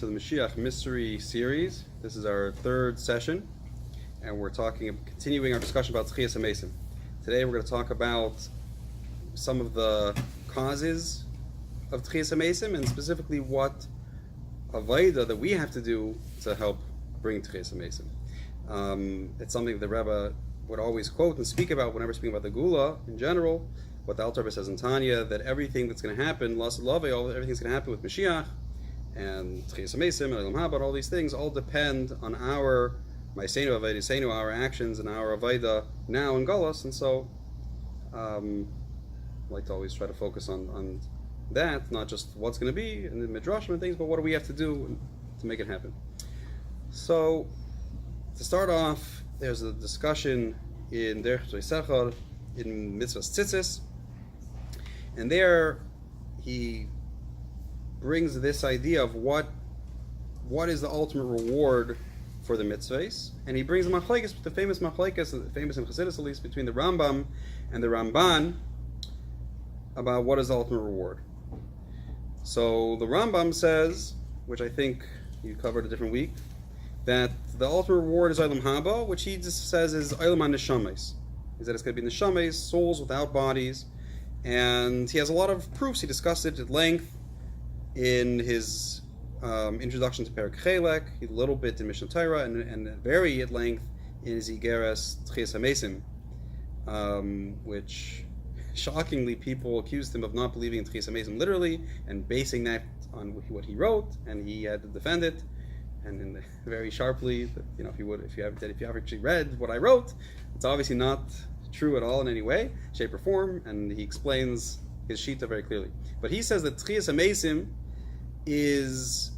to the Moshiach Mystery series. This is our third session, and we're continuing our discussion about Techiyas Hameisim. Today we're going to talk about some of the causes of Techiyas Hameisim, and specifically what avodah that we have to do to help bring Techiyas Hameisim. It's something the Rebbe would always quote and speak about whenever speaking about the Geula in general. What the Alter Rebbe says in Tanya, that everything that's going to happen, everything's going to happen with Moshiach and Techiyas Hameisim and Olam Haba, all these things all depend on our Ma'aseinu Avodah, our actions and our avodah now in Gullus. And so I like to always try to focus on that, not just what's going to be and the midrashim and things, but what do we have to do to make it happen. So to start off, there's a discussion in Derech Sechar in Mitzvahs Tzitzis, and there he brings this idea of what is the ultimate reward for the mitzvahs, and he brings the machlekes, the famous machlekes, famous in Chassidus at least, between the Rambam and the Ramban about what is the ultimate reward. So the Rambam says, which I think you covered a different week, that the ultimate reward is Olam Haba, which he just says is Olam HaNeshamas. Is that it's going to be Neshamas, souls without bodies, and he has a lot of proofs. He discussed it at length in his introduction to Perek Chelek, a little bit in Mishnah Torah, and very at length in his Igeres Techiyas Hameisim, which shockingly people accused him of not believing in Techiyas Hameisim literally and basing that on what he wrote, and he had to defend it, and very sharply that, if you actually read what I wrote, it's obviously not true at all in any way, shape, or form, and he explains his shita very clearly. But he says that Techiyas Hameisim is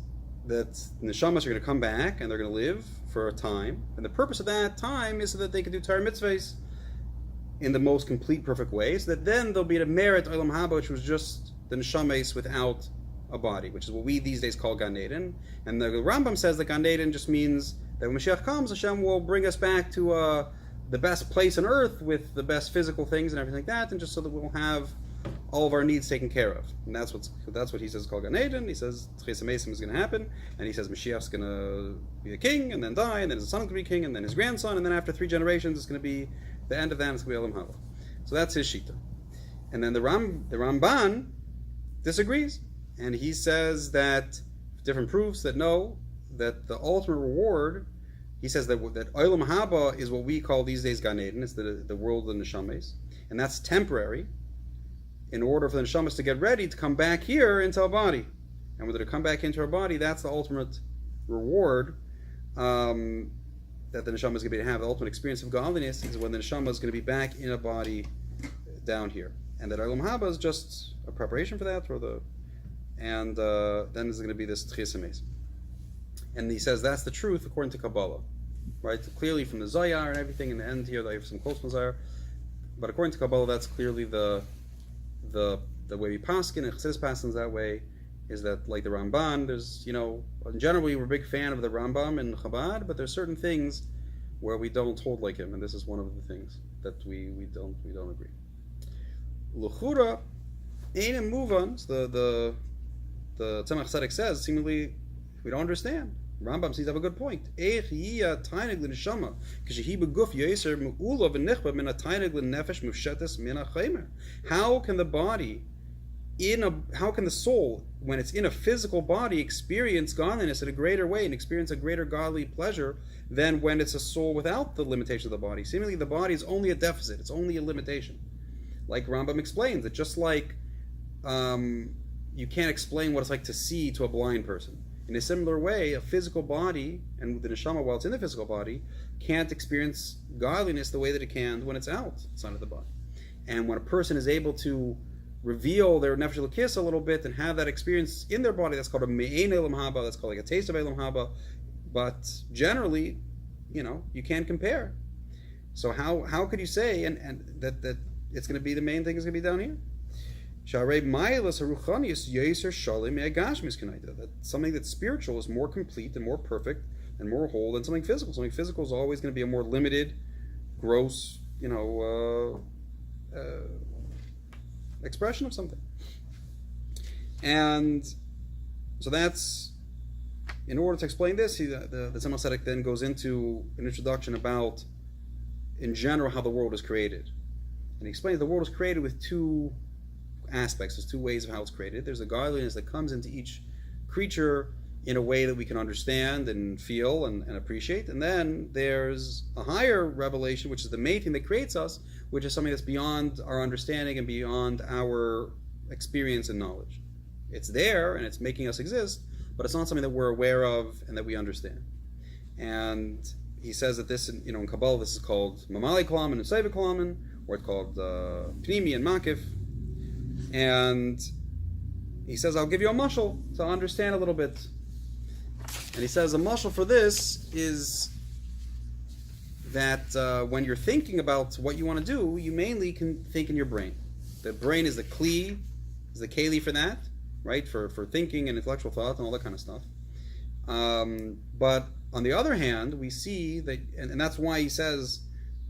that neshamas are going to come back and they're going to live for a time, and the purpose of that time is so that they can do Torah mitzvahs in the most complete, perfect way, so that then they'll be to merit Olam Haba, which was just the neshamas without a body, which is what we these days call Gan Eden. And the Rambam says that Gan Eden just means that when Mashiach comes, Hashem will bring us back to the best place on earth with the best physical things and everything like that, and just so that we'll have all of our needs taken care of. And that's what he says is called Gan Eden. He says Techiyas Hameisim is going to happen, and he says Mashiach's going to be a king and then die, and then his son's going to be king, and then his grandson, and then after 3 generations it's going to be the end of that, and it's going to be Olam Haba. So that's his shita. And then the Ramban disagrees, and he says that different proofs that no, that the ultimate reward, he says that Olam Haba is what we call these days Gan Eden. It's the world of the neshamas, and that's temporary, in order for the neshamas to get ready to come back here into a body. And when they come back into our body, that's the ultimate reward that the neshama is going to have. The ultimate experience of godliness is when the neshama is going to be back in a body down here. And that Olam Haba is just a preparation for that, then there's going to be this Techiyas Hameisim. And he says that's the truth according to Kabbalah. Right? Clearly from the Zohar and everything in the end here, they have some quotes from Zohar. But according to Kabbalah, that's clearly the way we paskin, and Chassidus paskins that way, is that like the Ramban, there's, in general we're a big fan of the Rambam and Chabad, but there's certain things where we don't hold like him, and this is one of the things that we don't agree. L'chura ein muvan, the Tzemach Tzedek says, seemingly we don't understand. Rambam seems to have a good point. How can the body, how can the soul, when it's in a physical body, experience godliness in a greater way and experience a greater godly pleasure than when it's a soul without the limitation of the body? Seemingly the body is only a deficit, it's only a limitation. Like Rambam explains, that just like you can't explain what it's like to see to a blind person. In a similar way, a physical body, and the neshama, while it's in the physical body, can't experience godliness the way that it can when it's outside of the body. And when a person is able to reveal their nefesh elokis a little bit and have that experience in their body, that's called a me'ein Olam Haba, that's called like a taste of Olam Haba. But generally, you can't compare. So how could you say and that it's going to be the main thing is going to be down here? That something that's spiritual is more complete and more perfect and more whole than something physical. Something physical is always going to be a more limited, gross, expression of something. And so that's in order to explain this, the Tzemach Tzedek then goes into an introduction about, in general, how the world is created. And he explains the world is created with two aspects. There's two ways of how it's created. There's a godliness that comes into each creature in a way that we can understand and feel and appreciate. And then there's a higher revelation, which is the main thing that creates us, which is something that's beyond our understanding and beyond our experience and knowledge. It's there and it's making us exist, but it's not something that we're aware of and that we understand. And he says that this, in Kabbalah, this is called Mamali Kalaman and Seiva Kalaman, or it's called Pnimi and Makif. And he says, I'll give you a mashal to understand a little bit. And he says a mashal for this is that when you're thinking about what you want to do, you mainly can think in your brain. The brain is the keli for that, right? For thinking and intellectual thought and all that kind of stuff. But on the other hand, we see that, and that's why he says,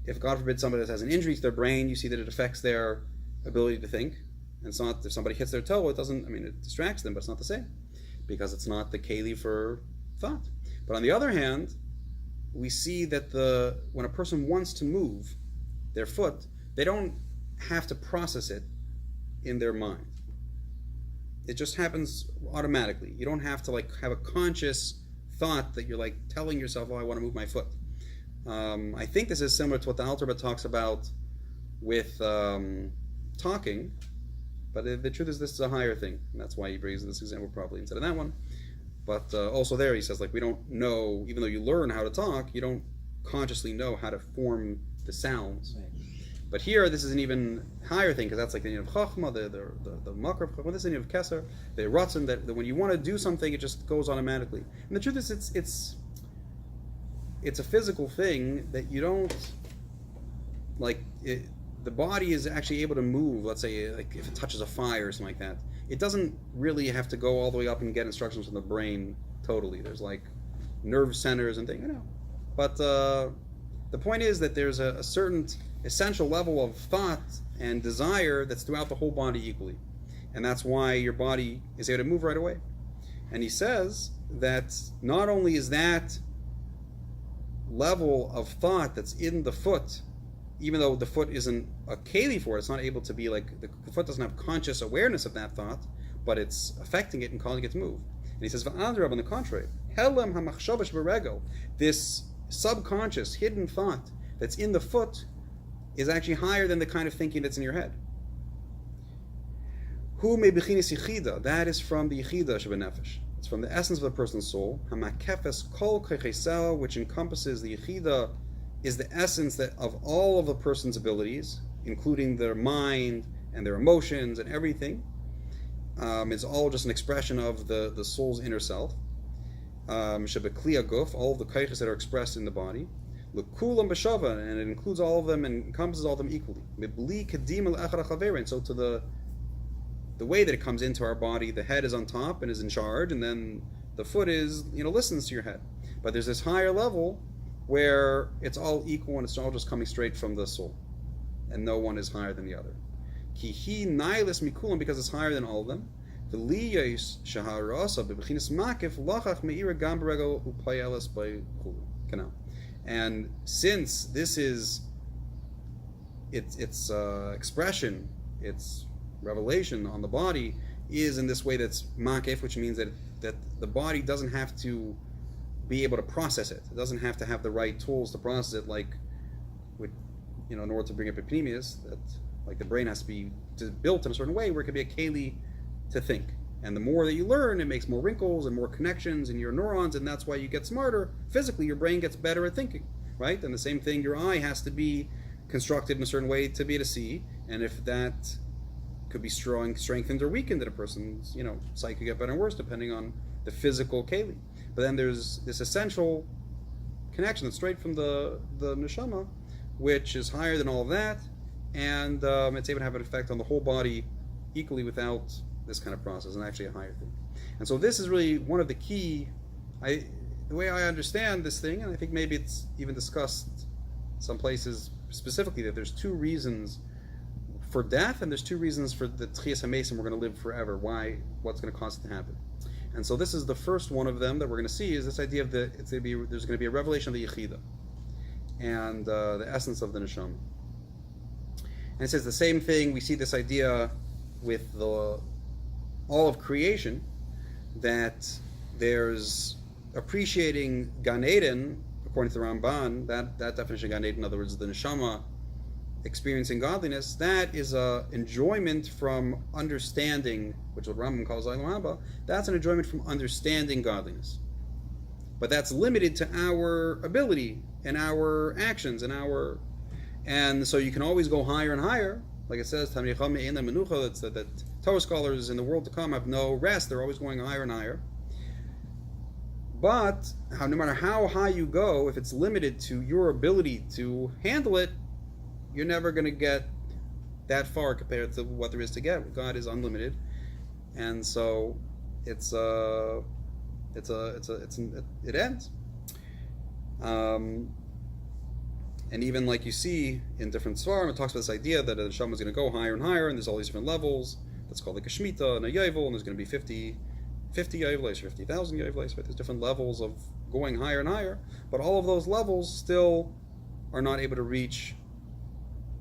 if God forbid somebody has an injury to their brain, you see that it affects their ability to think. And it's not, if somebody hits their toe, it distracts them, but it's not the same, because it's not the keli for thought. But on the other hand, we see that when a person wants to move their foot, they don't have to process it in their mind. It just happens automatically. You don't have to have a conscious thought that you're telling yourself, I want to move my foot. I think this is similar to what the Alter Rebbe talks about with talking, but the truth is this is a higher thing, and that's why he brings this example probably instead of that one. But also there he says, we don't know, even though you learn how to talk, you don't consciously know how to form the sounds. Right. But here, this is an even higher thing, because that's the name of Chachma, the Makar of Chachma, this is the name of Keser, the Ratzon, that when you want to do something, it just goes automatically. And the truth is, it's a physical thing that you don't, the body is actually able to move, let's say, if it touches a fire or something like that. It doesn't really have to go all the way up and get instructions from the brain totally. There's nerve centers and things, But the point is that there's a certain essential level of thought and desire that's throughout the whole body equally. And that's why your body is able to move right away. And he says that not only is that level of thought that's in the foot, even though the foot isn't a keli for it, it's not able to be the foot doesn't have conscious awareness of that thought, but it's affecting it and causing it to move. And he says, on the contrary, this subconscious, hidden thought that's in the foot is actually higher than the kind of thinking that's in your head. That is from the yichida shebenefesh. It's from the essence of the person's soul. Which encompasses the yichida, is the essence of all of the person's abilities, including their mind and their emotions and everything. It's all just an expression of the soul's inner self. Shebekli aguf, all of the kaiches that are expressed in the body. L'kulam b'shava, and it includes all of them and encompasses all of them equally. Mibli kadim al-echad hachaver, and so to the way that it comes into our body, the head is on top and is in charge, and then the foot is, listens to your head. But there's this higher level where it's all equal and it's all just coming straight from the soul, and no one is higher than the other. Kihi nailis mikulam, because it's higher than all of them. V'liyos shaharasa bebechinas makif lachach meira gam b'regel upayelis by canal. And since this is its expression, its revelation on the body is in this way that's makif, which means that the body doesn't have to be able to process it. It doesn't have to have the right tools to process it, in order to bring up epinemius, that the brain has to be built in a certain way where it can be a keli to think. And the more that you learn, it makes more wrinkles and more connections in your neurons, and that's why you get smarter. Physically, your brain gets better at thinking, right? And the same thing, your eye has to be constructed in a certain way to be able to see, and if that could be strengthened or weakened in a person's, sight could get better and worse depending on the physical keli. But then there's this essential connection that's straight from the neshama, which is higher than all of that, and it's able to have an effect on the whole body equally without this kind of process, and actually a higher thing. And so this is really one of the key, the way I understand this thing, and I think maybe it's even discussed some places specifically, that there's two reasons for death, and there's two reasons for the Techiyas Hameisim we're going to live forever, what's going to cause it to happen. And so this is the first one of them that we're going to see, is this idea of there's going to be a revelation of the Yechida and the essence of the Neshama. And it says the same thing. We see this idea with all of creation, that there's appreciating Gan Eden, according to the Ramban, that definition of Gan Eden, in other words, the Neshama experiencing godliness, that is a enjoyment from understanding, which what Rambam calls Olam Haba. That's an enjoyment from understanding godliness. But that's limited to our ability and our actions and so you can always go higher and higher. Like it says, that Torah scholars in the world to come have no rest. They're always going higher and higher. But no matter how high you go, if it's limited to your ability to handle it, you're never going to get that far compared to what there is to get. God is unlimited, and so it ends. And even like you see in different svarim, it talks about this idea that the Neshama is going to go higher and higher, and there's all these different levels. That's called like a Shemitah and a Yovel, and there's going to be 50 Yoveles, 50,000 Yoveles, right? There's different levels of going higher and higher, but all of those levels still are not able to reach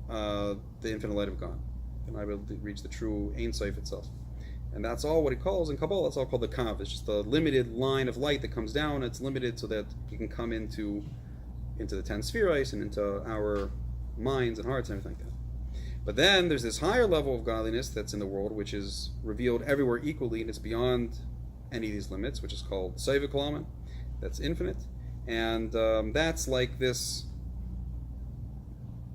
the infinite light of God. They're not able to reach the true Ein Sof itself. And that's all what he calls in Kabbalah. That's all called the Kav. It's just a limited line of light that comes down. It's limited so that you can come into the 10 spheres and into our minds and hearts and everything like that. But then there's this higher level of godliness that's in the world, which is revealed everywhere equally, and it's beyond any of these limits, which is called Seiva Kalaman. That's infinite. And that's like this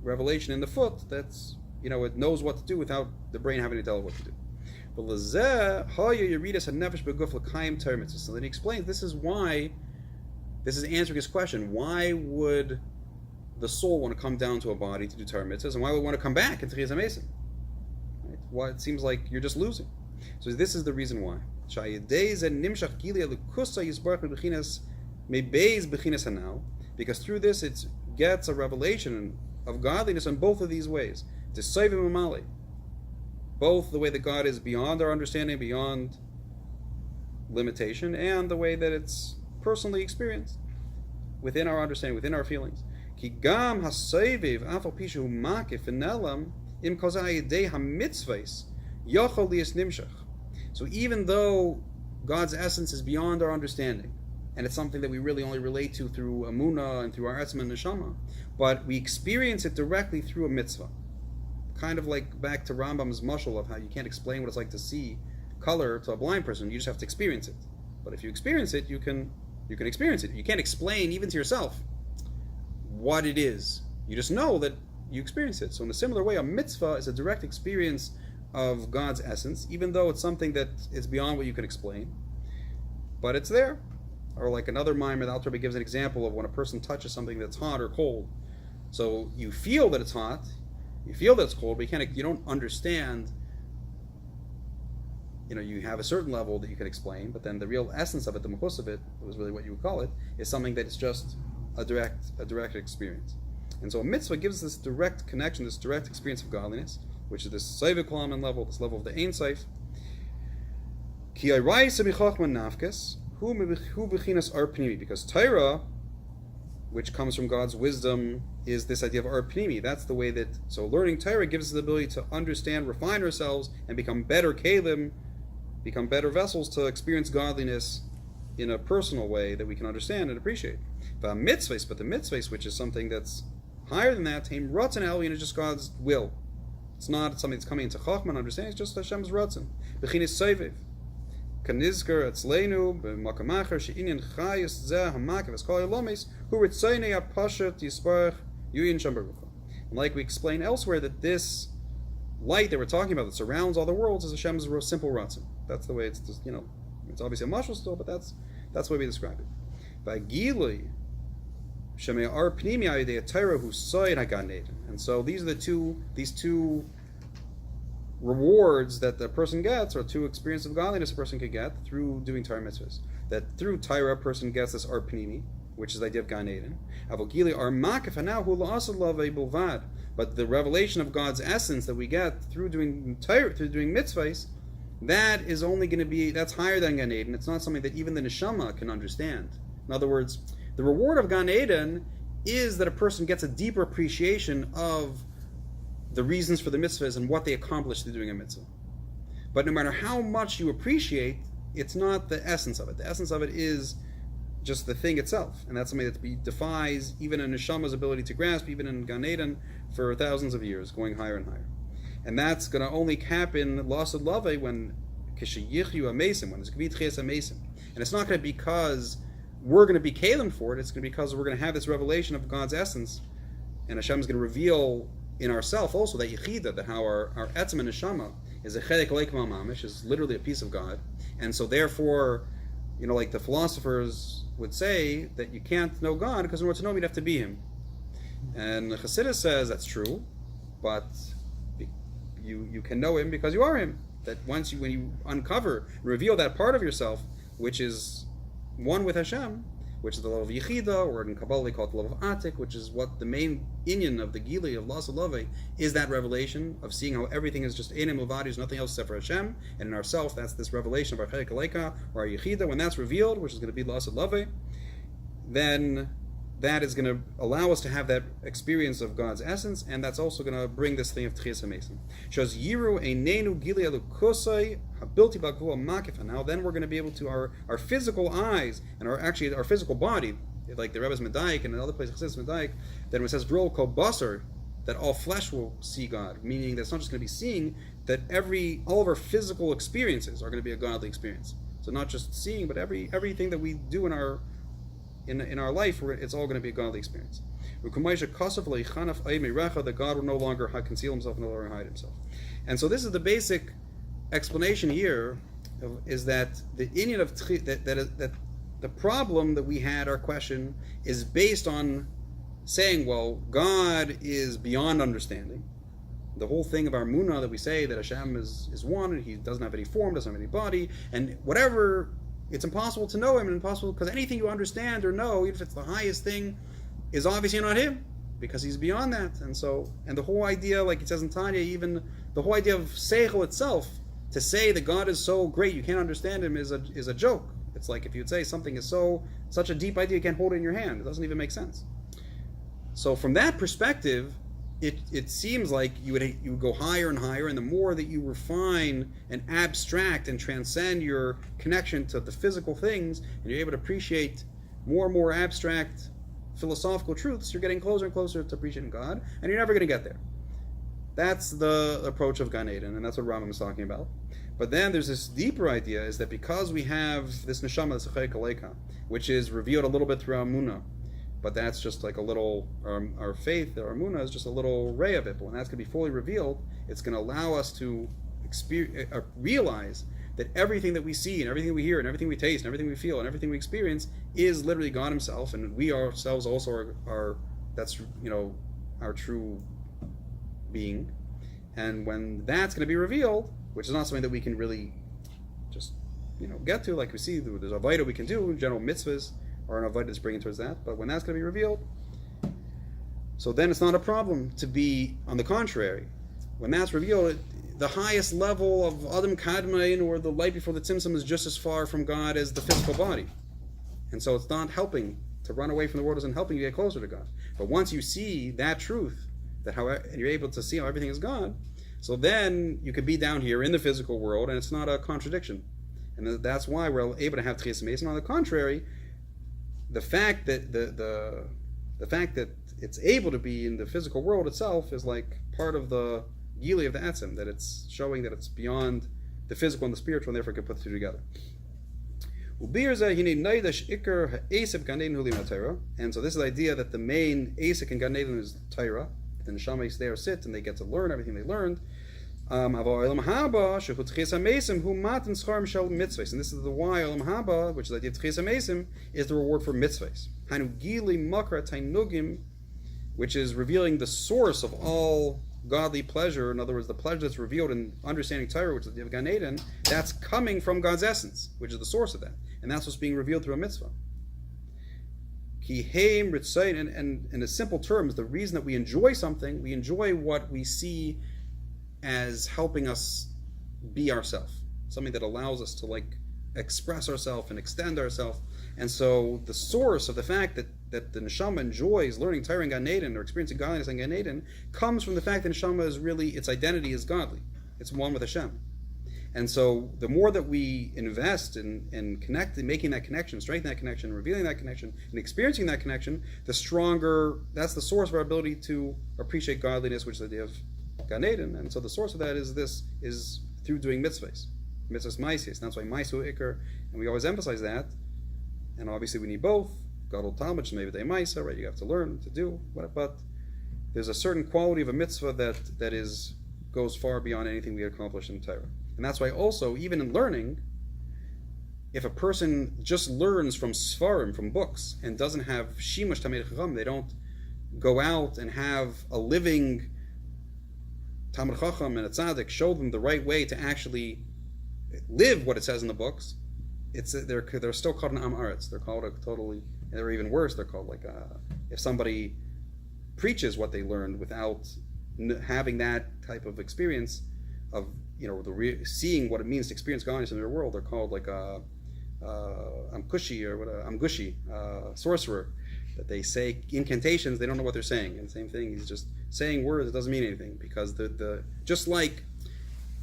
revelation in the foot that's, it knows what to do without the brain having to tell it what to do. But so then he explains this is answering his question. Why would the soul want to come down to a body to do Torah mitzvahs, and why would it want to come back into Techiyas Hameisim? Right? Why it seems like you're just losing. So this is the reason why. Because through this it gets a revelation of godliness in both of these ways. To save him amali. Both the way that God is beyond our understanding, beyond limitation, and the way that it's personally experienced within our understanding, within our feelings. So even though God's essence is beyond our understanding, and it's something that we really only relate to through Amunah and through our Etzma and Neshama, but we experience it directly through a mitzvah. Kind of like back to Rambam's mashal of how you can't explain what it's like to see color to a blind person. You just have to experience it. But if you experience it, you can experience it. You can't explain even to yourself what it is. You just know that you experience it. So in a similar way, a mitzvah is a direct experience of God's essence, even though it's something that is beyond what you can explain. But it's there. Or like another mimer, the Alter Rebbe gives an example of when a person touches something that's hot or cold. So you feel that it's hot, you feel that it's cold, but you don't understand. You have a certain level that you can explain, but then the real essence of it, the mahus of it, was really what you would call it, is something that is just a direct experience. And so a mitzvah gives this direct connection, this direct experience of godliness, which is this Seiva Kalaman level, this level of the Ein Sof. Because Torah, which comes from God's wisdom, is this idea of Ar Pnimi. That's the way that, so learning Torah gives us the ability to understand, refine ourselves, and become better kelim, become better vessels to experience godliness in a personal way that we can understand and appreciate. But the mitzvahs, which is something that's higher than that, Taim Ratzon Elyon is just God's will. It's not something that's coming into Chachman understanding, it's just Hashem's Ratzon. Bechinis Seiviv. Kanizker Etzleinu b'makamacher she'inyan chayus zeh hamakev eskol yolomis hu ritzonei apashat yisparach yuyin sham baruch. And like we explain elsewhere, that this light that we're talking about that surrounds all the worlds is Hashem's simple ratzon. That's the way it's just, it's obviously a mashal still, but that's the way we describe it. By Geula shemei ar pnimi ayidei Torah hu soid hagan eden. And so these are these two rewards that the person gets, or two experiences of godliness a person could get through doing Torah mitzvahs. That through Torah a person gets this Ar Pnimi, which is the idea of Gan Eden. But the revelation of God's essence that we get through doing Torah, through doing mitzvahs, that is only going to be, that's higher than Gan Eden. It's not something that even the neshama can understand. In other words, the reward of Gan Eden is that a person gets a deeper appreciation of the reasons for the mitzvahs and what they accomplished through doing a mitzvah. But no matter how much you appreciate, it's not the essence of it. The essence of it is just the thing itself, and that's something that defies even a neshama's ability to grasp, even in Gan Eden, for thousands of years, going higher and higher. And that's going to only happen lasud lave when kishayichyu hameisim, when it's going to be Techiyas Hameisim. And it's not going to be because we're going to be kalim for it. It's going to be because we're going to have this revelation of God's essence, and Hashem is going to reveal in ourself also that yichida, that how our etzem and neshama is a chedek leik mamish, is literally a piece of God. And so therefore, like the philosophers would say, that you can't know God because in order to know him, you'd have to be him. And Chassidus says that's true, but you can know him because you are him. That when you uncover and reveal that part of yourself, which is one with Hashem, which is the love of Yechida, or in Kabbalah they call it the love of Atik, which is what the main inyan of the Geula of Lasud Lave is, that revelation of seeing how everything is just Einem Levadi, there's nothing else except for Hashem, and in ourself that's this revelation of our Chedek Aleika, or our Yechida. When that's revealed, which is going to be Lasud Lave, then that is going to allow us to have that experience of God's essence, and that's also going to bring this thing of Techiyas Hameisim. Shows Yiru Einenu Gili Alukusai Habilti Bagvua Makif. And now then we're going to be able to, our physical eyes and our physical body, like the Rebbe's Medaik and another place Chassidus Medaik, that when it says Vrol Kol Basar, that all flesh will see God, meaning that it's not just going to be seeing, that all of our physical experiences are going to be a godly experience. So not just seeing, but everything that we do in our life, it's all going to be a godly experience. That God will no longer conceal himself, no longer hide himself. And so this is the basic explanation here, is that the inyan of that the problem that we had, our question, is based on saying, well, God is beyond understanding. The whole thing of our munah, that we say that Hashem is one, and he doesn't have any form, doesn't have any body, and whatever. It's impossible to know him, and impossible because anything you understand or know, even if it's the highest thing, is obviously not him, because he's beyond that. And the whole idea, like it says in Tanya, even the whole idea of seichel itself, to say that God is so great you can't understand him, is a joke. It's like if you'd say something is such a deep idea you can't hold it in your hand. It doesn't even make sense. So from that perspective, it seems like you would go higher and higher, and the more that you refine and abstract and transcend your connection to the physical things, and you're able to appreciate more and more abstract philosophical truths, you're getting closer and closer to appreciating God, and you're never going to get there. That's the approach of Gan Eden, and that's what Rambam is talking about. But then there's this deeper idea, is that because we have this neshama, this chedek aleika, which is revealed a little bit through our munah, but that's just like a little, our faith, our emunah is just a little ray of it. But when that's going to be fully revealed, it's going to allow us to realize that everything that we see and everything we hear and everything we taste and everything we feel and everything we experience is literally God himself, and we ourselves also are that's our true being. And when that's going to be revealed, which is not something that we can really just get to, like we see there's a vita we can do, general mitzvahs, or an avodah that's bringing towards that. But when that's going to be revealed, so then it's not a problem to be, on the contrary, when that's revealed, the highest level of Adam Kadmain, or the light before the Tzimtzum, is just as far from God as the physical body. And so it's not helping to run away from the world, isn't helping you get closer to God. But once you see that truth, that and you're able to see how everything is God, so then you could be down here in the physical world, and it's not a contradiction. And that's why we're able to have Techiyas Hameisim. On the contrary, the fact that the fact that it's able to be in the physical world itself is like part of the Gili of the Etzem, that it's showing that it's beyond the physical and the spiritual, and therefore can put the two together. And so this is the idea that the main Asik in Gan Eden is Torah. The Neshama there sit and they get to learn everything they learned. And this is the why Olam Haba, which is the idea of Techiyas Hameisim, is the reward for mitzvahs. Which is revealing the source of all godly pleasure. In other words, the pleasure that's revealed in understanding Torah, which is the idea of Gan Eden, that's coming from God's essence, which is the source of that. And that's what's being revealed through a mitzvah. And in a simple terms, the reason that we enjoy something, we enjoy what we see as helping us be ourselves. something that allows us to express ourselves and extend ourselves. And so the source of the fact that the neshama enjoys learning Torah in Gan Eden or experiencing godliness in Gan Eden comes from the fact that neshama is really, its identity is godly. It's one with Hashem. And so the more that we invest in connecting, making that connection, strengthening that connection, revealing that connection, and experiencing that connection, the stronger, that's the source of our ability to appreciate godliness, which is the idea of Gan Eden. And so the source of that is through doing mitzvahs. Mitzvahs maisis. That's why maisu ikar, and we always emphasize that. And obviously we need both. Gadol talmud, maybe they maisa, right? You have to learn to do what, but there's a certain quality of a mitzvah that goes far beyond anything we accomplish in Torah. And that's why also, even in learning, if a person just learns from Svarim, from books, and doesn't have Shimush Tamid Chacham, they don't go out and have a living Talmid Chacham and a Tzaddik show them the right way to actually live what it says in the books, they're still called an Am Aretz. They're called they're even worse, they're called if somebody preaches what they learned without having that type of experience of seeing what it means to experience godliness in their world, they're called Amkushi or what Amgushi, sorcerer, that they say incantations, they don't know what they're saying. And same thing, he's just saying words, it doesn't mean anything, because the just like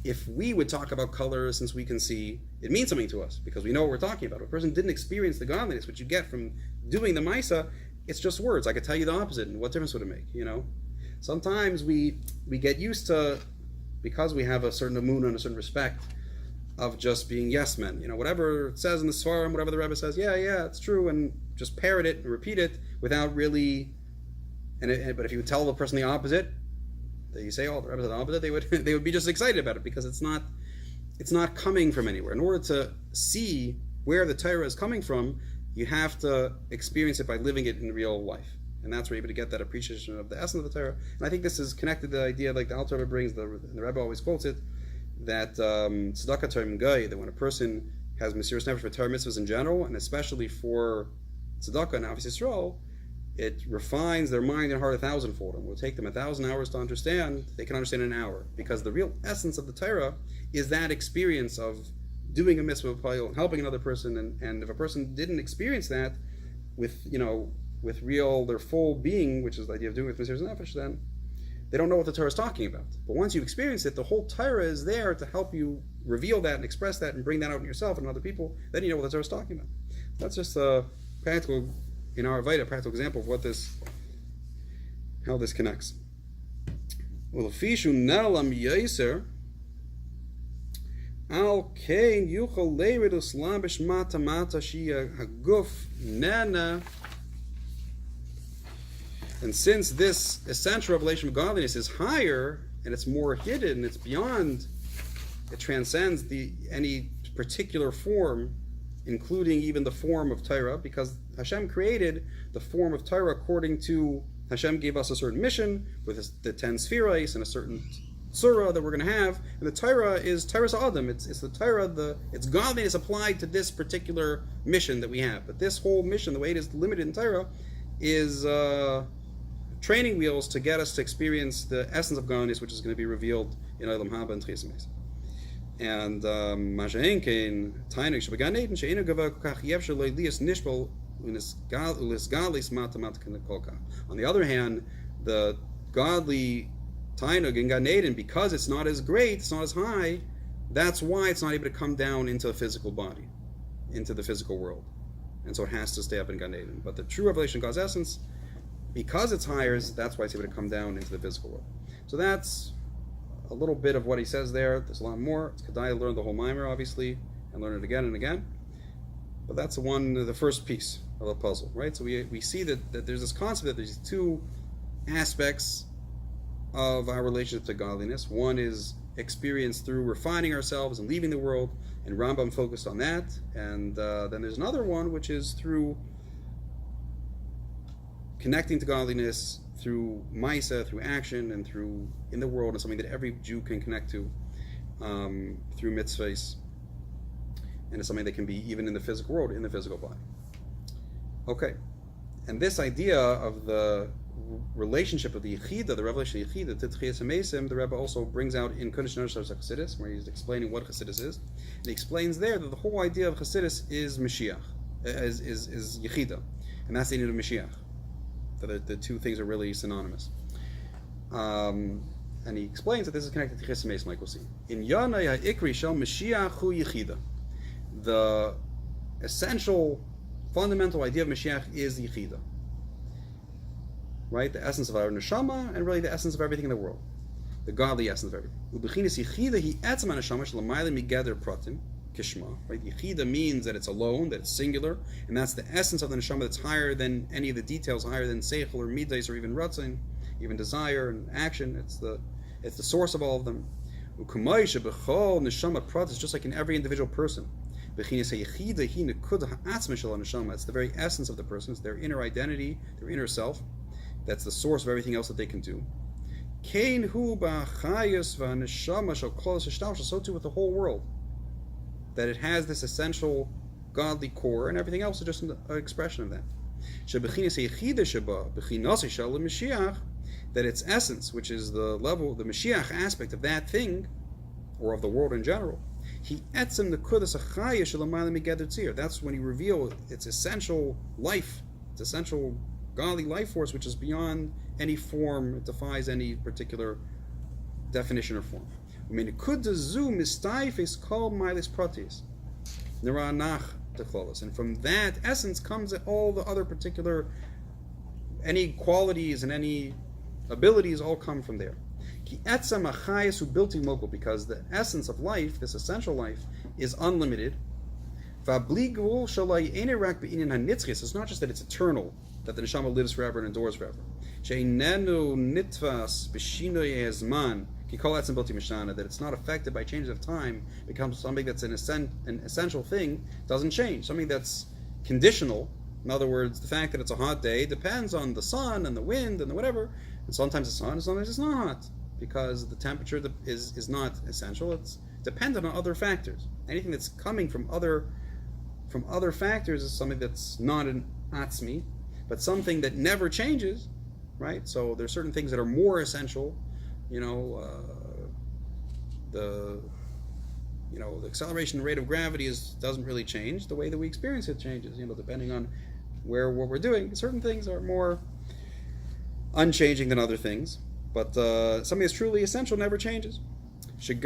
if we would talk about colors, since we can see, it means something to us because we know what we're talking about. If a person didn't experience the godliness, which you get from doing the Maisa, it's just words. I could tell you the opposite, and what difference would it make? Sometimes we get used to, because we have a certain emunah and a certain respect of just being yes men. Whatever it says in the Svarim, whatever the Rebbe says, yeah, it's true, and just parrot it and repeat it without really. But if you would tell the person the opposite, that you say, the Rebbe said the opposite, they would be just excited about it, because it's not coming from anywhere. In order to see where the Torah is coming from, you have to experience it by living it in real life. And that's where you're able to get that appreciation of the essence of the Torah. And I think this is connected to the idea, like the Alter Rebbe brings, the Rebbe always quotes it, that tzedakah Torah Goy, that when a person has Mesiras Nefesh for Torah mitzvahs in general, and especially for tzedakah and Avos Yisrael, it refines their mind and heart 1,000-fold. And it will take them 1,000 hours to understand. They can understand in an hour, because the real essence of the Torah is that experience of doing a mitzvah, helping another person. And if a person didn't experience that with their full being, which is the idea of doing it with Mesiras Nefesh, then they don't know what the Torah is talking about. But once you experience it, the whole Torah is there to help you reveal that and express that and bring that out in yourself and other people. Then you know what the Torah is talking about. That's just a practical, in our Vita, a practical example of how this connects. Well, fishu nalam yaser al kein yuchal leiridus lambish mata mata shia haguf nana. And since this essential revelation of godliness is higher and it's more hidden, it's beyond, it transcends any particular form, including even the form of Torah, because Hashem created the form of Torah according to, Hashem gave us a certain mission with the 10 spheres and a certain surah that we're going to have, and the Torah is Torah Adam. It's the Torah, it's godliness applied to this particular mission that we have. But this whole mission, the way it is limited in Torah, is training wheels to get us to experience the essence of godliness, which is going to be revealed in Olam Haba and Techiyas Hameisim. And on the other hand, the godly Tainug in Gan Eden, because it's not as great, it's not as high, that's why it's not able to come down into a physical body, into the physical world. And so it has to stay up in Gan Eden. But the true revelation of God's essence, because it's higher, that's why it's able to come down into the physical world. So that's a little bit of what he says there. There's a lot more. It's Kedai to learn the whole Mimer, obviously, and learn it again and again. But that's the first piece of the puzzle, right? So we see that there's this concept that there's two aspects of our relationship to godliness. One is experienced through refining ourselves and leaving the world, and Rambam focused on that. And then there's another one, which is through connecting to godliness through Maisa, through action, and through in the world, and something that every Jew can connect to through mitzvahs, and it's something that can be even in the physical world, in the physical body. Okay, And this idea of the relationship of the Yechida, the revelation of the Yechida, to Techiyas Hameisim, the Rebbe also brings out in Kodesh Noshar Chassidus, where he's explaining what Chassidus is. And he explains there that the whole idea of Chassidus is Mashiach, is Yechida. And that's the need of Mashiach. The two things are really synonymous. And he explains that this is connected to Techiyas Hameisim, like we'll see. In Yanai HaIkri Shel Mashiach Hu Yechida. The essential, fundamental idea of Mashiach is the Yechida. Right? The essence of our neshama, and really the essence of everything in the world. The godly essence of everything. U'bechinas Yechida hi etzem ha-neshama shelamayla migader pratim kishma. Right? Yechida means that it's alone, that it's singular, and that's the essence of the neshama that's higher than any of the details, higher than seichel or midas or even ratzin, even desire and action. It's the source of all of them. U'kumay shebechol neshama prat is just like in every individual person. Bechinas ha-Yechida hi nekuda ha'atzma shel ha-neshama. It's the very essence of the person. It's their inner identity, their inner self. That's the source of everything else that they can do. So too with the whole world. That it has this essential godly core, and everything else is just an expression of that. That its essence, which is the level, the Mashiach aspect of that thing, or of the world in general, that's when he reveals its essential life, its essential godly life force, which is beyond any form, it defies any particular definition or form. And from that essence comes all the other particular, any qualities and any abilities all come from there. Because the essence of life, this essential life, is unlimited. It's not just that it's eternal, that the neshama lives forever and endures forever. That it's not affected by changes of time, becomes something that's an essential thing, doesn't change. Something that's conditional. In other words, the fact that it's a hot day depends on the sun and the wind and the whatever. And sometimes it's hot and sometimes it's not hot, because the temperature is not essential. It's dependent on other factors. Anything that's coming from other factors is something that's not an atzmi, but something that never changes, right? So there's certain things that are more essential. The acceleration rate of gravity doesn't really change. The way that we experience it changes, depending on what we're doing. Certain things are more unchanging than other things, but something that's truly essential never changes. And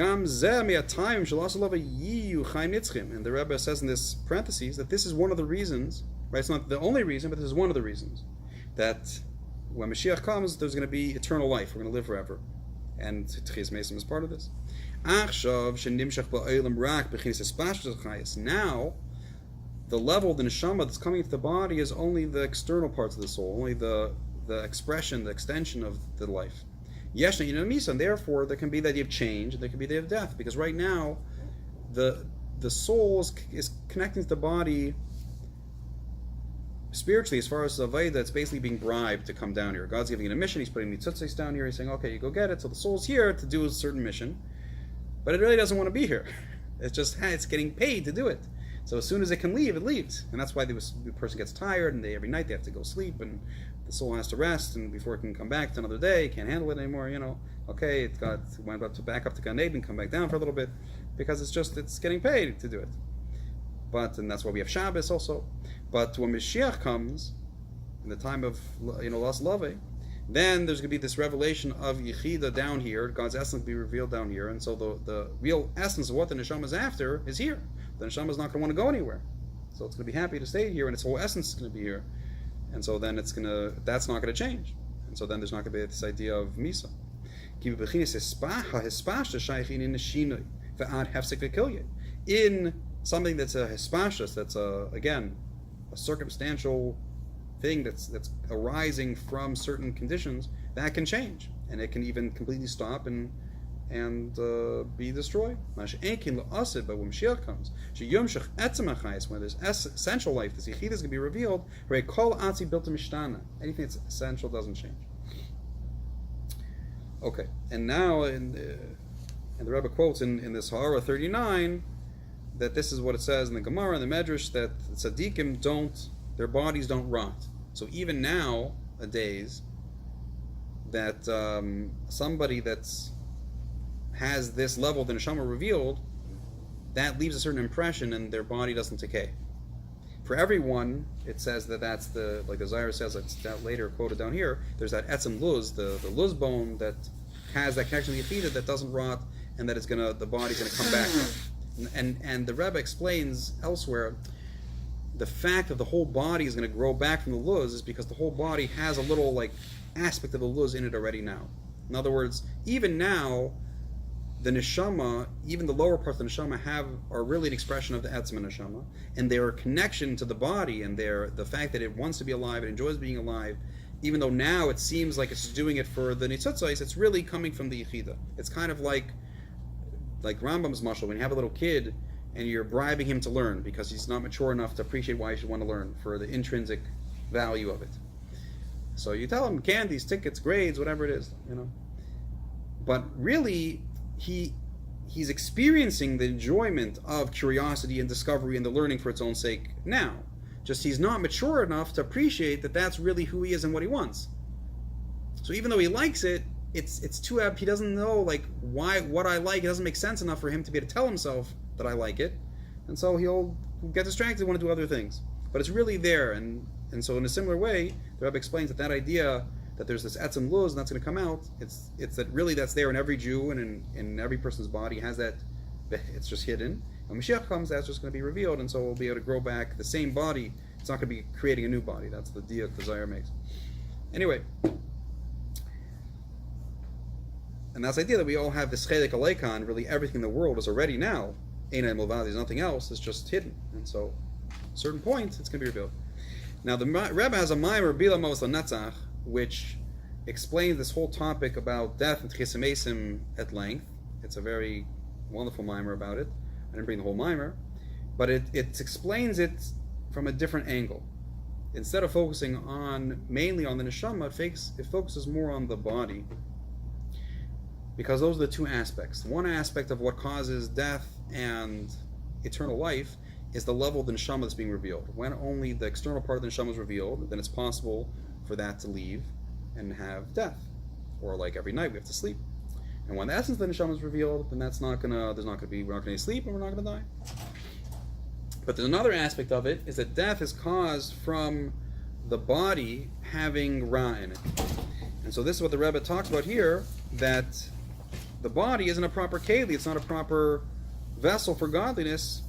the Rebbe says in this parentheses that this is one of the reasons, right? It's not the only reason, but this is one of the reasons that when Mashiach comes, there's going to be eternal life. We're going to live forever. And Techiyas Hameisim is part of this. Now, the level of the neshama that's coming into the body is only the external parts of the soul, only the expression, the extension of the life. And therefore, there can be the idea of change, and there can be the idea of death, because right now, the soul is connecting to the body spiritually, as far as Zaveda, it's basically being bribed to come down here. God's giving it a mission, he's putting the tzutzis down here, he's saying, okay, you go get it. So the soul's here to do a certain mission, but it really doesn't want to be here. It's getting paid to do it. So as soon as it can leave, it leaves. And that's why the person gets tired, and every night they have to go sleep, and the soul has to rest, and before it can come back to another day, can't handle it anymore, Okay, it went back up to Gan Eden, come back down for a little bit, because it's getting paid to do it. And that's why we have Shabbos also. But when Mashiach comes, in the time of Las Lave, then there's going to be this revelation of Yechida down here. God's essence will be revealed down here, and so the real essence of what the neshama is after is here. The neshama is not going to want to go anywhere, so it's going to be happy to stay here, and its whole essence is going to be here. And so then that's not going to change, and so then there's not going to be this idea of Misa. In something that's a hispashas, that's again a circumstantial thing that's arising from certain conditions, that can change, and it can even completely stop and be destroyed. But when Mashiach comes, when there's essential life, this Yechida is going to be revealed. Anything that's essential doesn't change. Okay, and now and the Rebbe quotes in this Hara 39 that this is what it says in the Gemora and the Mezeritch, that tzaddikim their bodies don't rot. So even nowadays, that somebody has this level of the neshama revealed, that leaves a certain impression and their body doesn't decay. For everyone, it says that's like the Zohar says, it's that later quoted down here, there's that etzem luz, the luz bone that has that connection to the yechida that doesn't rot, and that the body's gonna come back. And the Rebbe explains elsewhere, the fact that the whole body is gonna grow back from the luz is because the whole body has a little like aspect of the luz in it already now. In other words, even now, the neshama, even the lower parts of the neshama are really an expression of the etzem neshama, and their connection to the body and the fact that it wants to be alive, it enjoys being alive, even though now it seems like it's doing it for the nitzutzos, it's really coming from the yechida. It's kind of like Rambam's mashal, when you have a little kid and you're bribing him to learn because he's not mature enough to appreciate why he should want to learn, for the intrinsic value of it. So you tell him candies, tickets, grades, whatever it is, But really, he's experiencing the enjoyment of curiosity and discovery and the learning for its own sake now. Just he's not mature enough to appreciate that that's really who he is and what he wants. So even though he likes it, it's too he doesn't know what I like. It doesn't make sense enough for him to be able to tell himself that I like it, and so he'll get distracted and want to do other things. But it's really there, and so in a similar way, the Rebbe explains that idea that there's this etzem luz and that's going to come out. It's that really that's there in every Jew and in every person's body has that. It's just hidden. When Moshiach comes, that's just going to be revealed, and so we'll be able to grow back the same body. It's not going to be creating a new body. That's the diak the Zohar makes. Anyway, and that's the idea that we all have this chelik aleikon. Really, everything in the world is already now. Einay milvad, there's nothing else. It's just hidden, and so at a certain point, it's going to be revealed. Now the Rebbe has a maimer bila mos lanetzach, which explains this whole topic about death and Techiyas Hameisim at length. It's a very wonderful mimer about it. I didn't bring the whole mimer, but it explains it from a different angle. Instead of focusing mainly on the neshama, it focuses more on the body, because those are the two aspects. One aspect of what causes death and eternal life is the level of the neshama that's being revealed. When only the external part of the neshama is revealed, then it's possible for that to leave and have death, or like every night we have to sleep. And when the essence of the neshama is revealed, then we're not going to sleep and we're not going to die. But there's another aspect of it, is that death is caused from the body having ra in it. And so this is what the Rebbe talks about here, that the body isn't a proper keli, it's not a proper vessel for godliness,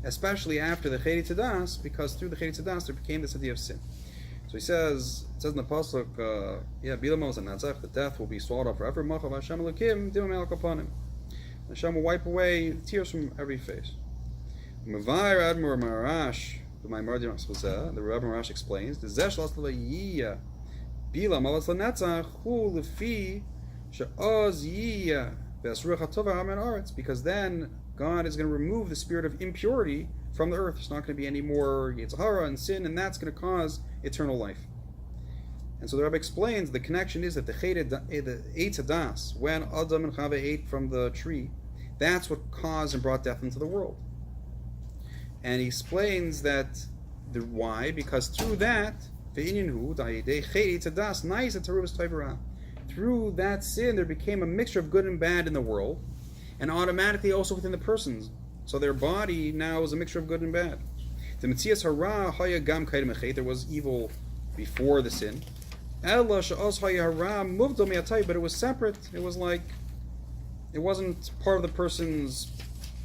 especially after the chedi tadas, because through the chedi tadas there became this idea of sin. So it says in the pasuk, bilamos and natzach, the death will be swallowed up forever. Machav Hashem Elokim dimam el kapanim. Hashem will wipe away tears from every face. Mavayir Admor Marash, the Rebbe Marash explains, the zesh las leiyah bilam alas lenetzach hu lefi she'oz yiyah v'asruach hatova hamen aretz, because then God is going to remove the spirit of impurity from the earth. There's not going to be any more Yitzhara and sin, and that's going to cause eternal life. And so the Rebbe explains the connection is that the Eitz Hadas, when Adam and Chava ate from the tree, that's what caused and brought death into the world. And he explains that why, because through that, through that sin there became a mixture of good and bad in the world, and automatically also within the persons. So their body now is a mixture of good and bad. The Metzias Hara Haya Gam Kaidem Echet, there was evil before the sin. Ella Sha'os Haya Hara Muvdo Miatai, but it was separate. It was like it wasn't part of the person's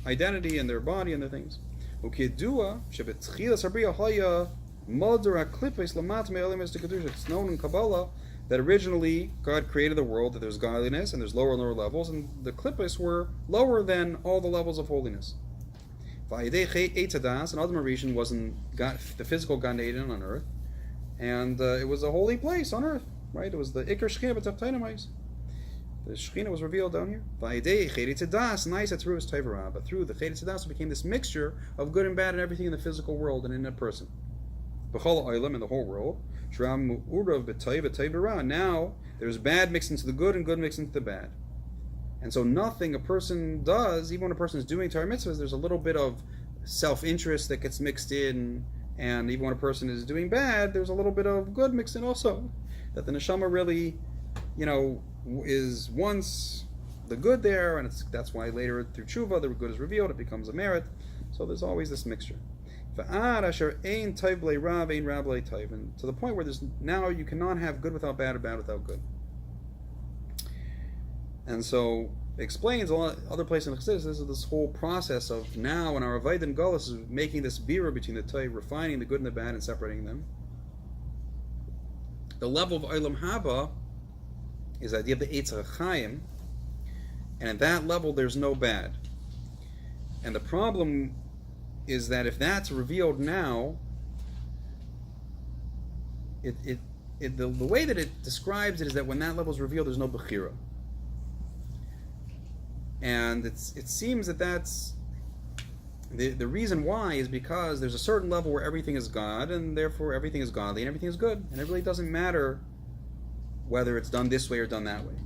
identity and their body and their things. Ukidua Shebetchilas Habriya Haya Modra Klipes Lamat Me'elim Es Tekadusha. It's known in Kabbalah that originally God created the world, that there's godliness and there's lower and lower levels, and the Klipes were lower than all the levels of holiness. Eitz Hadas, and Adam Rishon wasn't the physical Gan Eden on earth, and it was a holy place on earth, right? It was the Iker Shechina B'Taftainamais. The Shechina was revealed down here. But through the Eitz Hadas, it became this mixture of good and bad and everything in the physical world and in a person. B'chol Olam, in the whole world. Now there's bad mixed into the good and good mixed into the bad. And so nothing a person does, even when a person is doing Torah mitzvahs, there's a little bit of self-interest that gets mixed in. And even when a person is doing bad, there's a little bit of good mixed in also. That the neshama really, is once the good there, and that's why later through tshuva the good is revealed, it becomes a merit. So there's always this mixture. And to the point where now you cannot have good without bad or bad without good. And so it explains a lot other places in Chassidus. This is this whole process of now in our Avodah and Geulah is making this bira between the Toiv, refining the good and the bad and separating them. The level of Olam Haba is the idea of the Eitzer Chaim, and at that level there's no bad. And the problem is that if that's revealed now, the way that it describes it is that when that level is revealed, there's no Bechira. And it seems that that's the reason why is because there's a certain level where everything is God, and therefore everything is godly and everything is good, and it really doesn't matter whether it's done this way or done that way.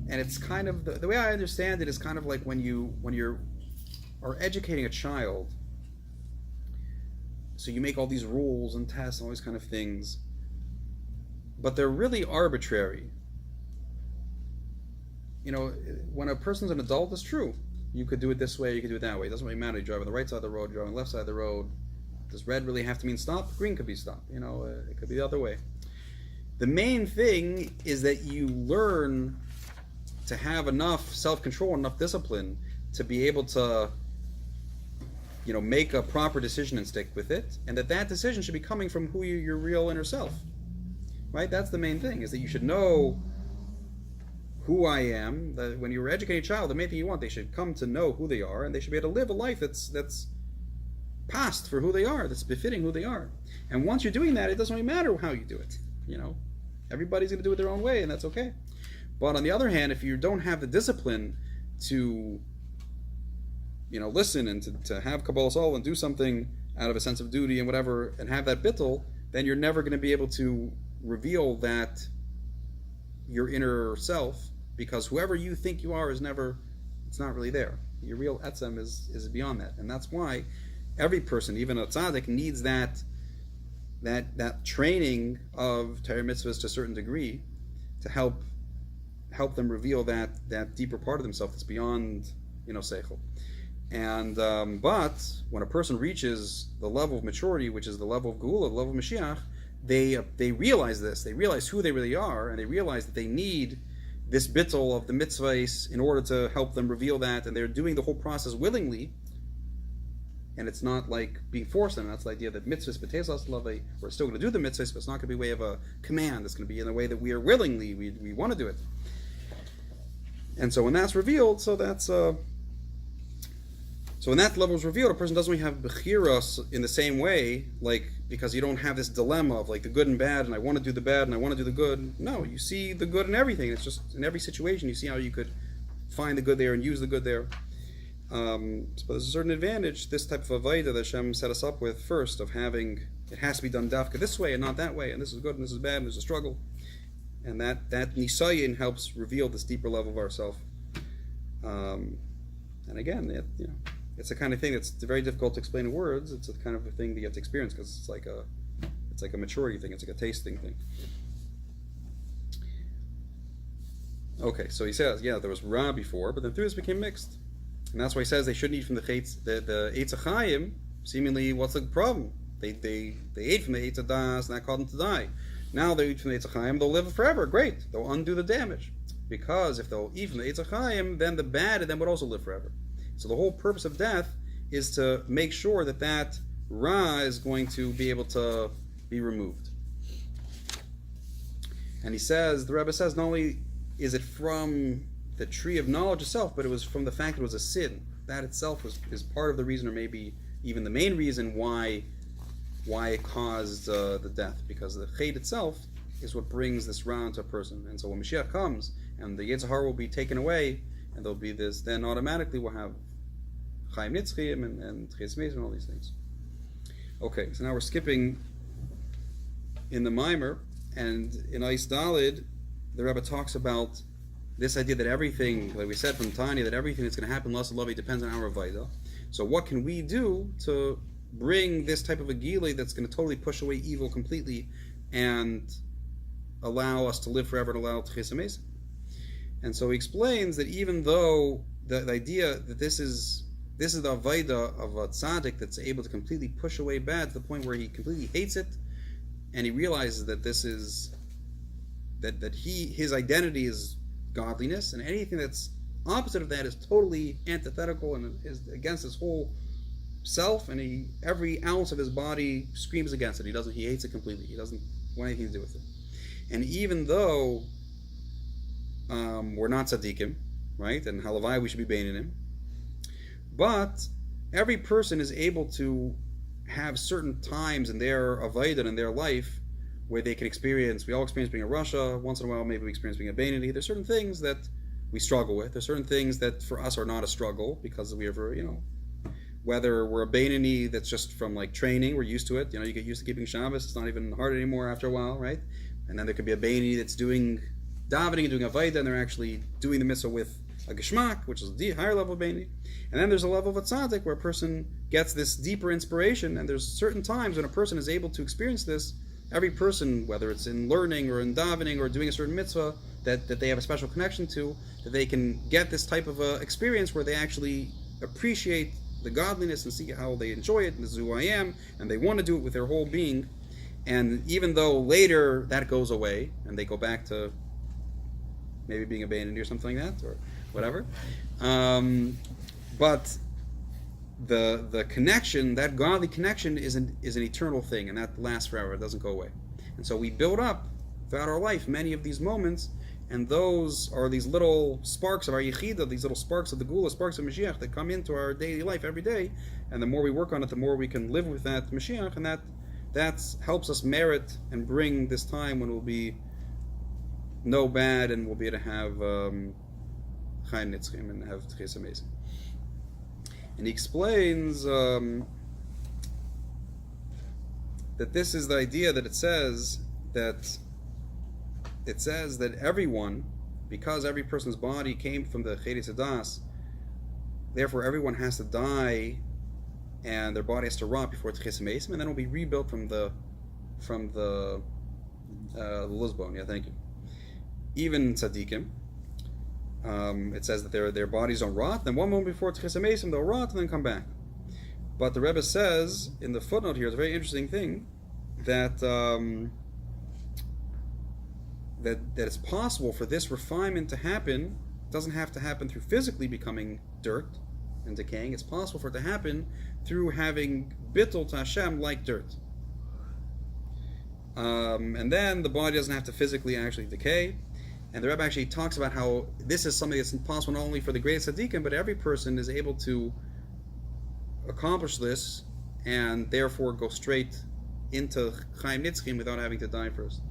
And it's kind of the way I understand it is kind of like when you are educating a child. So you make all these rules and tests and all these kind of things, but they're really arbitrary. When a person's an adult, it's true. You could do it this way, you could do it that way. It doesn't really matter. You drive on the right side of the road, you drive on the left side of the road. Does red really have to mean stop? Green could be stop. It could be the other way. The main thing is that you learn to have enough self-control, enough discipline to be able to, make a proper decision and stick with it, and that decision should be coming from your real inner self. Right? That's the main thing, is that you should know who I am. That when you're educating a child, the main thing you want, they should come to know who they are, and they should be able to live a life that's past for who they are, that's befitting who they are. And once you're doing that, it doesn't really matter how you do it. Everybody's going to do it their own way, and that's okay. But on the other hand, if you don't have the discipline to listen and to have Kabbalah Soul and do something out of a sense of duty and whatever, and have that bittul, then you're never going to be able to reveal that your inner self, because whoever you think you are it's not really there. Your real etzem is beyond that. And that's why every person, even a tzaddik, needs that training of Torah mitzvahs to a certain degree to help them reveal that deeper part of themselves that's beyond seichel. And but when a person reaches the level of maturity, which is the level of Geula, the level of Mashiach, they realize this. They realize who they really are, and they realize that they need this bittul of the mitzvahs in order to help them reveal that, and they're doing the whole process willingly. And it's not like being forced on them. That's the idea that mitzvahs b'teisas lave. We're still going to do the mitzvahs, but it's not going to be a way of a command. It's going to be in a way that we are willingly. We want to do it. And so when that's revealed, so when that level is revealed, a person doesn't really have bechiras in the same way, because you don't have this dilemma of the good and bad, and I want to do the bad and I want to do the good. No, you see the good in everything. It's just in every situation you see how you could find the good there and use the good there. But there's a certain advantage, this type of avodah that Shem set us up with first, of having it has to be done dafka this way and not that way, and this is good and this is bad and there's a struggle. And that nisayin helps reveal this deeper level of ourself. And again, it's the kind of thing that's very difficult to explain in words. It's the kind of a thing that you have to experience, because it's like a maturity thing. It's like a tasting thing. Okay, so he says, there was ra before, but then through this became mixed, and that's why he says they shouldn't eat from the Eitzer Chaim. Seemingly, what's the problem? They ate from the Eitzer Das, and that caused them to die. Now they eat from the Eitzer Chaim, they'll live forever. Great, they'll undo the damage, because if they'll eat from the Eitzer Chaim, then the bad in them would also live forever. So the whole purpose of death is to make sure that ra is going to be able to be removed. And he says, the Rebbe says, not only is it from the tree of knowledge itself, but it was from the fact it was a sin. That itself is part of the reason, or maybe even the main reason why it caused the death, because the chait itself is what brings this ra into a person. And so when Mashiach comes and the Yetzer Hara will be taken away, and there'll be this, then automatically we'll have Chaim Nitzchim and Techiyas Hameisim and all these things. Okay, so now we're skipping in the Mimer, and in Eis Dalid, the Rebbe talks about this idea that everything, like we said from Tanya, that everything that's going to happen, Las Alavi, depends on our Avodah. So what can we do to bring this type of a Geula that's going to totally push away evil completely and allow us to live forever and allow Techiyas Hameisim? And so he explains that even though the idea that this is the avodah of a tzaddik that's able to completely push away bad to the point where he completely hates it, and he realizes that this is his identity is godliness, and anything that's opposite of that is totally antithetical and is against his whole self, and every ounce of his body screams against it. He hates it completely. He doesn't want anything to do with it. And even though we're not tzaddikim, right, and halavai we should be baining him, but every person is able to have certain times in their avodah in their life where they can experience. We all experience being a rasha. Once in a while, maybe we experience being a bainani. There's certain things that we struggle with. There's certain things that for us are not a struggle because we ever, whether we're a bainani that's just from like training, we're used to it. You get used to keeping Shabbos. It's not even hard anymore after a while, right? And then there could be a bainani that's doing davening and doing avodah, and they're actually doing the mitzvah with a geshmak, which is a higher level of bainani. And then there's a level of a tzaddik where a person gets this deeper inspiration, and there's certain times when a person is able to experience this. Every person, whether it's in learning or in davening or doing a certain mitzvah that they have a special connection to, that they can get this type of experience where they actually appreciate the godliness and see how they enjoy it, and this is who I am, and they want to do it with their whole being. And even though later that goes away, and they go back to maybe being a bainani or something like that, or whatever, but the connection, that godly connection, is an eternal thing, and that lasts forever. It doesn't go away. And so we build up throughout our life many of these moments, and those are these little sparks of our Yechida, these little sparks of the Geula, sparks of Moshiach that come into our daily life every day. And the more we work on it, the more we can live with that Moshiach, and that helps us merit and bring this time when we'll be no bad, and we'll be able to have Chaim Nitzchim and have Techiyas Hameisim. And he explains that this is the idea that it says that everyone, because every person's body came from the Cheres Hadas, therefore everyone has to die, and their body has to rot before Techiyas Hameisim, and then it will be rebuilt from the Luzbon. Yeah, thank you. Even tzaddikim. It says that their bodies don't rot. Then one moment before Techiyas Hameisim they'll rot and then come back. But the Rebbe says in the footnote here, it's a very interesting thing, that that it's possible for this refinement to happen. It doesn't have to happen through physically becoming dirt and decaying. It's possible for it to happen through having bittul to Hashem like dirt. And then the body doesn't have to physically actually decay. And the Rebbe actually talks about how this is something that's possible not only for the greatest tzaddikim, but every person is able to accomplish this and therefore go straight into Chaim Nitzchim without having to die first.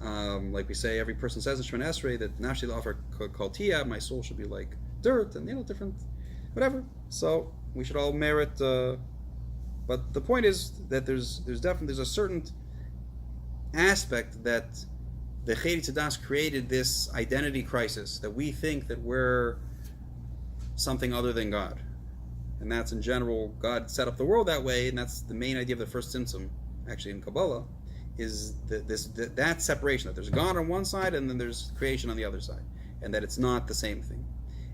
Like we say, every person says in Shemoneh Esrei that Nafshi la'afar kol tiyah, my soul should be like dirt, and different, whatever. So we should all merit. But the point is that there's a certain aspect that the Cheres Hadas created this identity crisis, that we think that we're something other than God. And that's in general, God set up the world that way, and that's the main idea of the first tzimtzum, actually in Kabbalah, is that separation, that there's God on one side and then there's creation on the other side, and that it's not the same thing.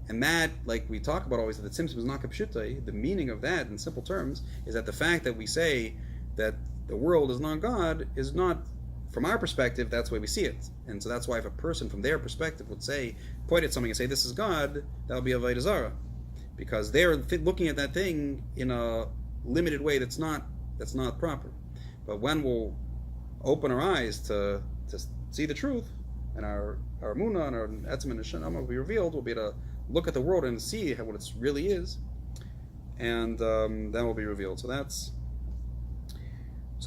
And that, like we talk about always, that the tzimtzum is not kapshutai, the meaning of that in simple terms is that the fact that we say that the world is not God is not, from our perspective, that's the way we see it. And so that's why if a person from their perspective would point at something and say, this is God, that would be avodah zarah. Because they're looking at that thing in a limited way that's not proper. But when we'll open our eyes to see the truth, and our emunah and our etzem and neshama will be revealed, we'll be able to look at the world and see what it really is, and that will be revealed. So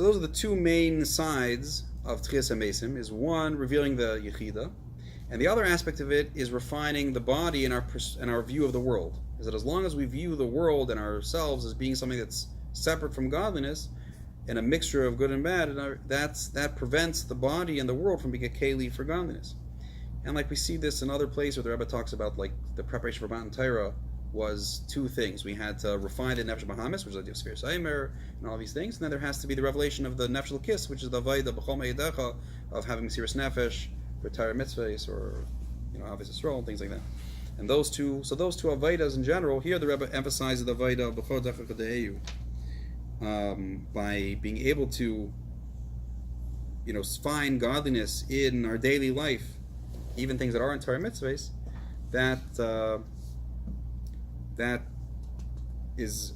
those are the two main sides of Techiyas Hameisim, is one, revealing the Yechida, and the other aspect of it is refining the body and our view of the world. Is that as long as we view the world and ourselves as being something that's separate from godliness, and a mixture of good and bad, and that prevents the body and the world from being a keli for godliness. And like we see this in other places where the Rebbe talks about like the preparation for Matan Torah, was two things. We had to refine the Nefesh Bahamis, which is the idea of Sphere Saimer, and all these things. And then there has to be the revelation of the Nefesh L'Kis, which is the Vaida B'chol Me'edecha, of having Mesiras Nefesh for Torah mitzvahs, or Avos Yisroel, and things like that. And those two Avaidas in general, here the Rebbe emphasizes the Vaida B'chol Decha Kadeyu, by being able to find godliness in our daily life, even things that aren't Torah mitzvahs, that is,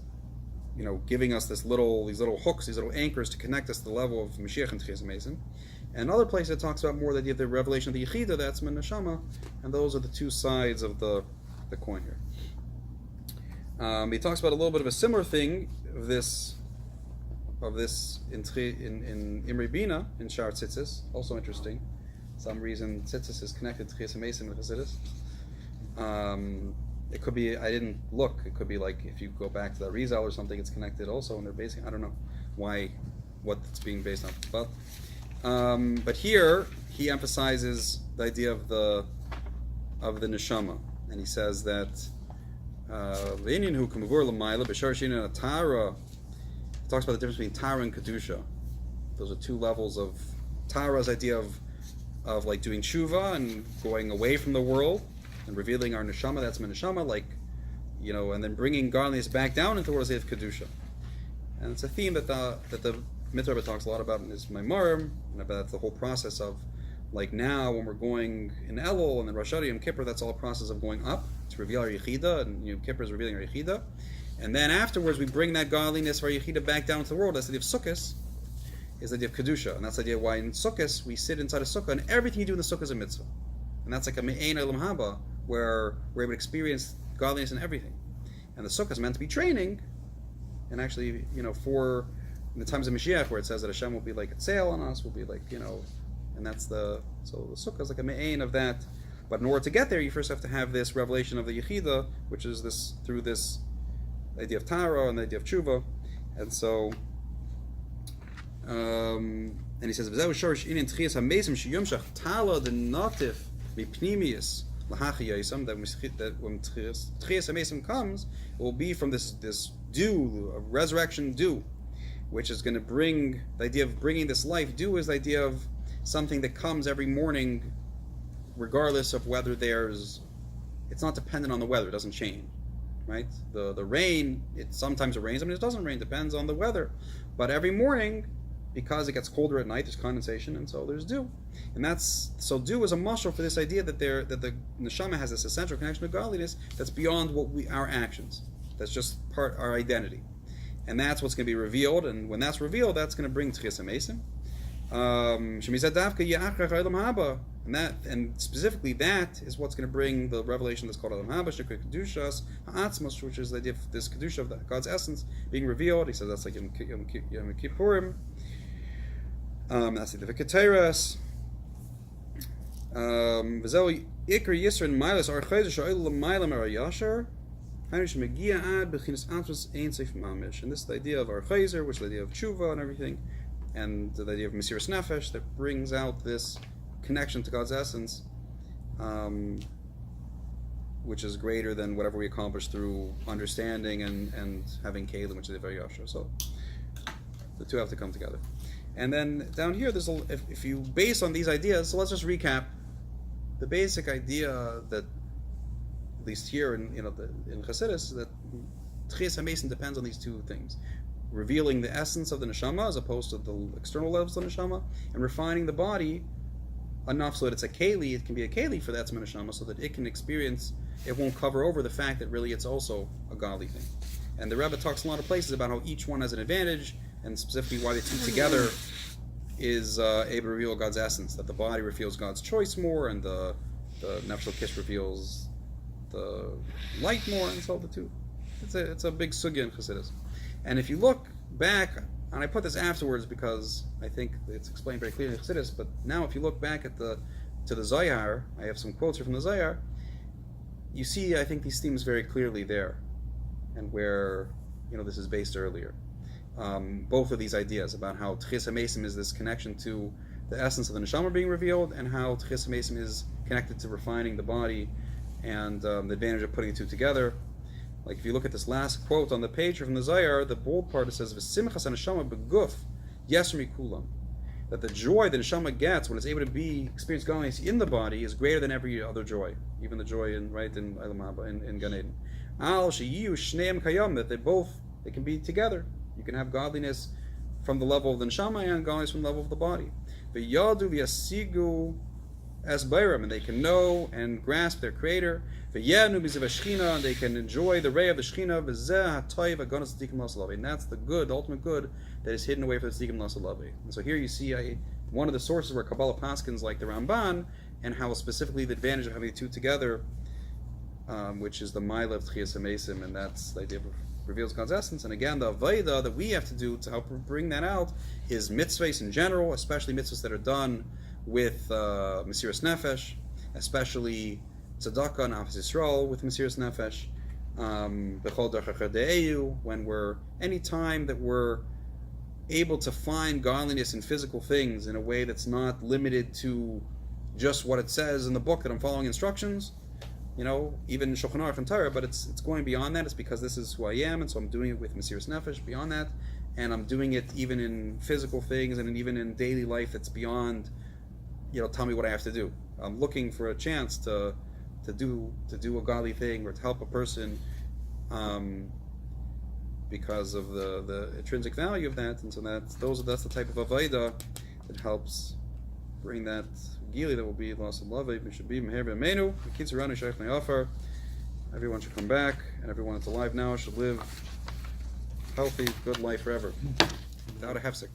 giving us these little hooks, these little anchors to connect us to the level of Moshiach and Techiyas Hameisim. And other places it talks about more the idea of the revelation of the Yechida, that's Min Neshama, and those are the two sides of the coin here. He talks about a little bit of a similar thing of this in Imri Bina in Shar Tzitzis, also interesting. Some reason Tzitzis is connected to Techiyas Hameisim and Chassidus. It could be, I didn't look, it could be like if you go back to the Rizal or something, it's connected also, and they're basing, I don't know what it's being based on. But here he emphasizes the idea of the neshama, and he says that he talks about the difference between Tara and Kedusha. Those are two levels of Tara's idea of like doing tshuva and going away from the world and revealing our neshama, that's my neshama, and then bringing godliness back down into the world of Kedusha. And it's a theme that the Mitzvah Rebbe talks a lot about in his Maimarim, and about the whole process of, now when we're going in Elul and then Rosh Hashanah, Yom Kippur, that's all a process of going up to reveal our Yechida, and Yom Kippur is revealing our Yechida. And then afterwards we bring that godliness of our Yechida back down to the world. That's the idea of Sukkos, is the idea of Kedusha. And that's the idea why in Sukkos we sit inside a Sukkah, and everything you do in the Sukkah is a mitzvah. And that's like a Me'ein Elam Haba, where we're able to experience godliness in everything. And the Sukkah is meant to be training, and actually, for in the times of Mashiach, where it says that Hashem will be like a sail on us, will be like, and that's so the Sukkah is like a Me'ein of that. But in order to get there, you first have to have this revelation of the Yechida, which is through this idea of Tara and the idea of Tshuva. And so, and he says, V'zehu shorish inin Techiyas Hameisim sheyumshach tala d'natif mipnimius l'hachi yosam, that when Techiyas Hameisim comes, it will be from this dew, resurrection dew, which is going to bring, the idea of bringing this life. Dew is the idea of something that comes every morning, regardless of whether it's not dependent on the weather, it doesn't change, right? The rain, sometimes it rains, it doesn't rain, depends on the weather. But every morning, because it gets colder at night, there's condensation, and so there's dew. And so dew is a mashal for this idea that the neshama has this essential connection to godliness that's beyond our actions. That's just our identity. And that's what's going to be revealed, and when that's revealed, that's going to bring Techiyas Hameisim. And specifically that is what's going to bring the revelation that's called Olam Haba, Shikra Kedushas, Ha'atzmos, which is the idea of this Kedusha of God's essence being revealed. He says that's like Yom Kippurim. That's the V'Keteres. V'zeu Iker Yisro and Milas are Chayzer Sha'il L'Maylam Ar Yashar. And this is the idea of our chayzer, which is the idea of tshuva and everything, and the idea of Mesiras Nefesh that brings out this connection to God's essence, which is greater than whatever we accomplish through understanding and having kelim, which is very yasher. So the two have to come together. And then down here, if you base on these ideas, so let's just recap the basic idea that, at least here in Chassidus, that Techiyas Hameisim depends on these two things: revealing the essence of the neshama as opposed to the external levels of the neshama, and refining the body enough so that it's a keli. It can be a keli for that neshama, so that it can experience. It won't cover over the fact that really it's also a godly thing. And the Rebbe talks in a lot of places about how each one has an advantage, and specifically why the two together is able to reveal God's essence. That the body reveals God's choice more, and the nefesh kish reveals the light more, and so the two. It's a big sugya in Chassidus. And if you look back, and I put this afterwards because I think it's explained very clearly in Chassidus, but now if you look back at to the Zohar, I have some quotes here from the Zohar, you see, I think, these themes very clearly there, and where this is based earlier. Both of these ideas about how Techiyas Hameisim is this connection to the essence of the neshama being revealed, and how Techiyas Hameisim is connected to refining the body, and the advantage of putting the two together. Like if you look at this last quote on the page from the Zohar, the bold part, it says, "V'simchas haneshama beguf yeser mikulam," that the joy that neshama gets when it's able to experience godliness in the body is greater than every other joy, even the joy in Olam Haba, in Gan Eden. Al sheyiyu shneim kayam, that they can be together. You can have godliness from the level of the neshama and godliness from the level of the body. V'yadu v'yasigu as bayram, and they can know and grasp their Creator. V'yenu b'ziv hashchina, and they can enjoy the ray of the Shechina. V'zeh ha'toiv ha'ganas tzadikim l'asalavi, and that's the good, the ultimate good that is hidden away for the tzadikim l'asalavi. And so here you see one of the sources where Kabbalah paskins like the Ramban, and how specifically the advantage of having the two together, which is the Ma'ila of Techiyas Hameisim, and that's the idea of reveals God's essence. And again, the avodah that we have to do to help bring that out is mitzvahs in general, especially mitzvahs that are done with Mezeritch Nefesh, especially tzedakah and Yisroel with Mezeritch Nefesh, b'chol derech de'eu, when any time that we're able to find godliness in physical things in a way that's not limited to just what it says in the book that I'm following instructions, even Shulchan Aruch and Torah, but it's going beyond that. It's because this is who I am, and so I'm doing it with Mezeritch Nefesh beyond that, and I'm doing it even in physical things and even in daily life that's beyond, tell me what I have to do. I'm looking for a chance to do a godly thing or to help a person because of the intrinsic value of that, and so that's the type of avodah that helps bring that Geula that will be lost in love. Everyone should come back, and everyone that's alive now should live healthy, good life forever, without a hefsek.